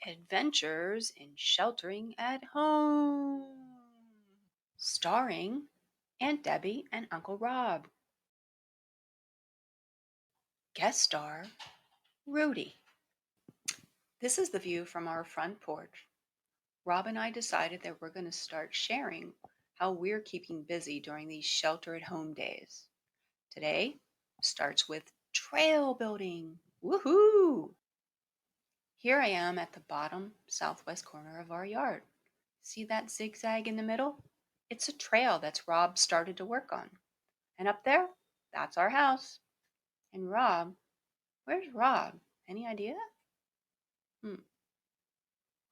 Adventures in Sheltering at Home, starring Aunt Debbie and Uncle Rob. Guest star Rudy. This is the view from our front porch. Rob and I decided that we're going to start sharing how we're keeping busy during these shelter at home days. Today starts with trail building. Woohoo! Here I am at the bottom southwest corner of our yard. See that zigzag in the middle? It's a trail that's Rob started to work on. And up there, that's our house. And Rob, where's Rob? Any idea?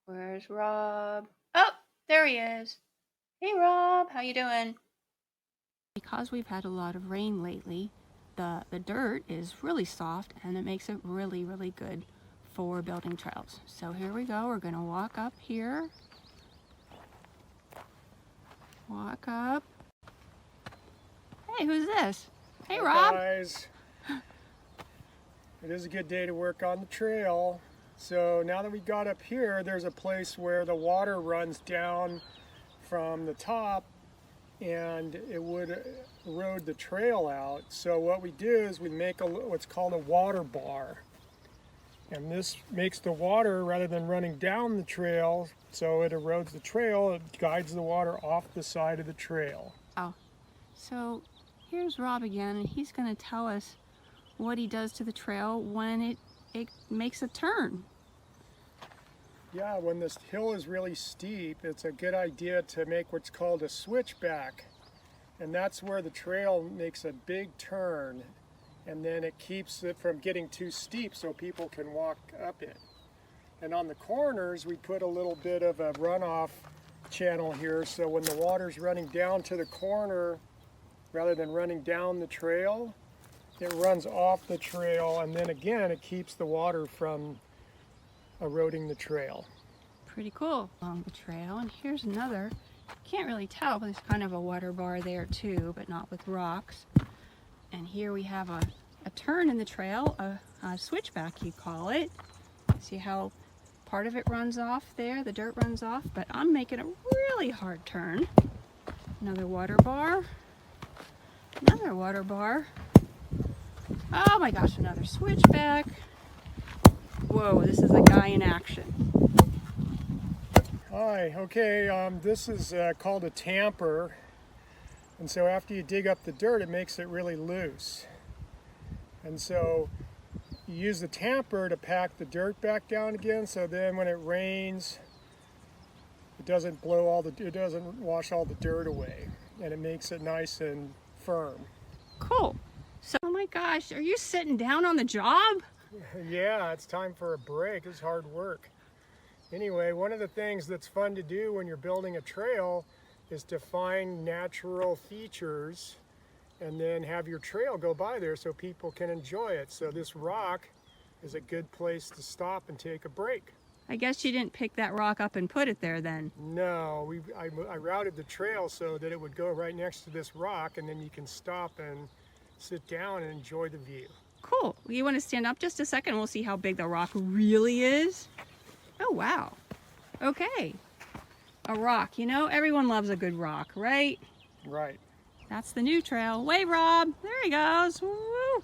Where's Rob? Oh, there he is. Hey Rob, how you doing? Because we've had a lot of rain lately, the dirt is really soft and it makes it really, really good for building trails. So here we go. We're going to walk up here. Walk up. Hey, who's this? Hey, Rob. Guys, it is a good day to work on the trail. So now that we got up here, there's a place where the water runs down from the top and it would erode the trail out. So what we do is we make what's called a water bar. And this makes the water, rather than running down the trail, so it erodes the trail, it guides the water off the side of the trail. Oh, so here's Rob again, and he's going to tell us what he does to the trail when it makes a turn. Yeah, when this hill is really steep, it's a good idea to make what's called a switchback. And that's where the trail makes a big turn. And then it keeps it from getting too steep so people can walk up it. And on the corners, we put a little bit of a runoff channel here, so when the water's running down to the corner, rather than running down the trail, it runs off the trail, and then again, it keeps the water from eroding the trail. Pretty cool. Along the trail, and here's another. Can't really tell, but there's kind of a water bar there too, but not with rocks. And here we have a turn in the trail, a switchback you call it. See how part of it runs off there, the dirt runs off, but I'm making a really hard turn. Another water bar, another water bar. Oh my gosh, another switchback. Whoa, this is a guy in action. Hi, okay, this is called a tamper. And so after you dig up the dirt, it makes it really loose. And so you use the tamper to pack the dirt back down again, so then when it rains, it doesn't wash all the dirt away, and it makes it nice and firm. Cool. So, oh my gosh, are you sitting down on the job? Yeah, it's time for a break. It's hard work. Anyway, one of the things that's fun to do when you're building a trail is to find natural features and then have your trail go by there so people can enjoy it. So this rock is a good place to stop and take a break. I guess you didn't pick that rock up and put it there then. No, I routed the trail so that it would go right next to this rock, and then you can stop and sit down and enjoy the view. Cool. You want to stand up just a second? We'll see how big the rock really is. Oh, wow. Okay. A rock. You know, everyone loves a good rock, right? Right. That's the new trail. Wave, Rob. There he goes. Woo!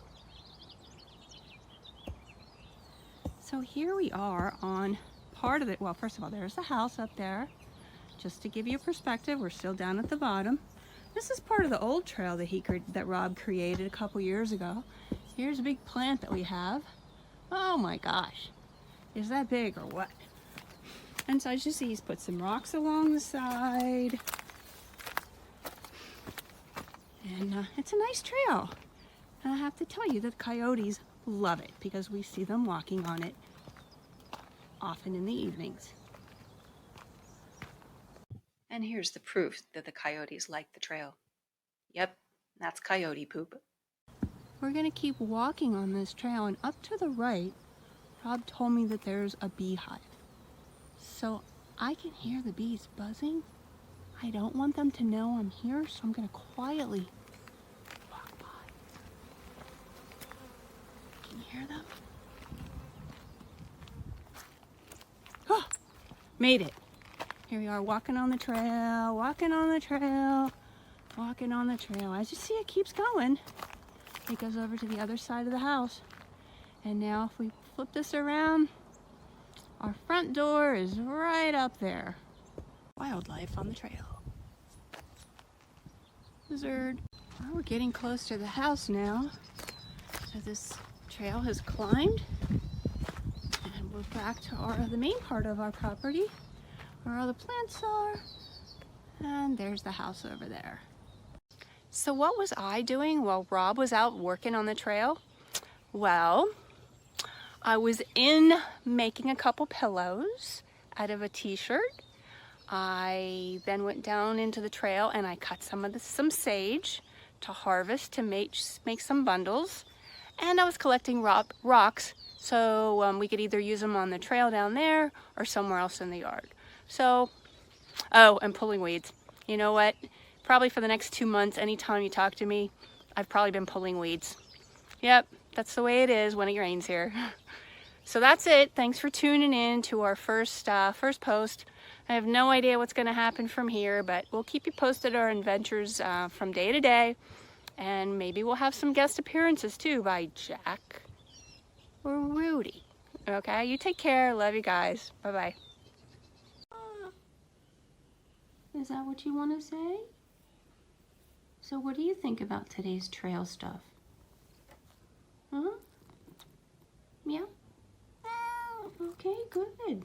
So here we are on part of it. Well, first of all, there's the house up there. Just to give you a perspective, we're still down at the bottom. This is part of the old trail that Rob created a couple years ago. Here's a big plant that we have. Oh my gosh. Is that big or what? And so as you see, he's put some rocks along the side. And it's a nice trail. And I have to tell you that the coyotes love it because we see them walking on it often in the evenings. And here's the proof that the coyotes like the trail. Yep, that's coyote poop. We're going to keep walking on this trail, and up to the right, Rob told me that there's a beehive. So I can hear the bees buzzing. I don't want them to know I'm here, so I'm going to quietly walk by. Can you hear them? Oh, Made it. Here we are walking on the trail, walking on the trail, walking on the trail. As you see, it keeps going. It goes over to the other side of the house. And now if we flip this around, our front door is right up there. Wildlife on the trail. Lizard. Well, we're getting close to the house now. So this trail has climbed. And we're back to the main part of our property where all the plants are. And there's the house over there. So what was I doing while Rob was out working on the trail? Well, I was making a couple pillows out of a t-shirt. I then went down into the trail and I cut some sage to harvest to make some bundles. And I was collecting rocks so we could either use them on the trail down there or somewhere else in the yard. So, oh, and pulling weeds. You know what? Probably for the next 2 months, anytime you talk to me, I've probably been pulling weeds. Yep, that's the way it is when it rains here. So that's it. Thanks for tuning in to our first post. I have no idea what's going to happen from here, but we'll keep you posted our adventures from day to day. And maybe we'll have some guest appearances too by Jack or Rudy. Okay, you take care. Love you guys. Bye-bye. Is that what you want to say? So what do you think about today's trail stuff? Huh? Yeah? Okay, good.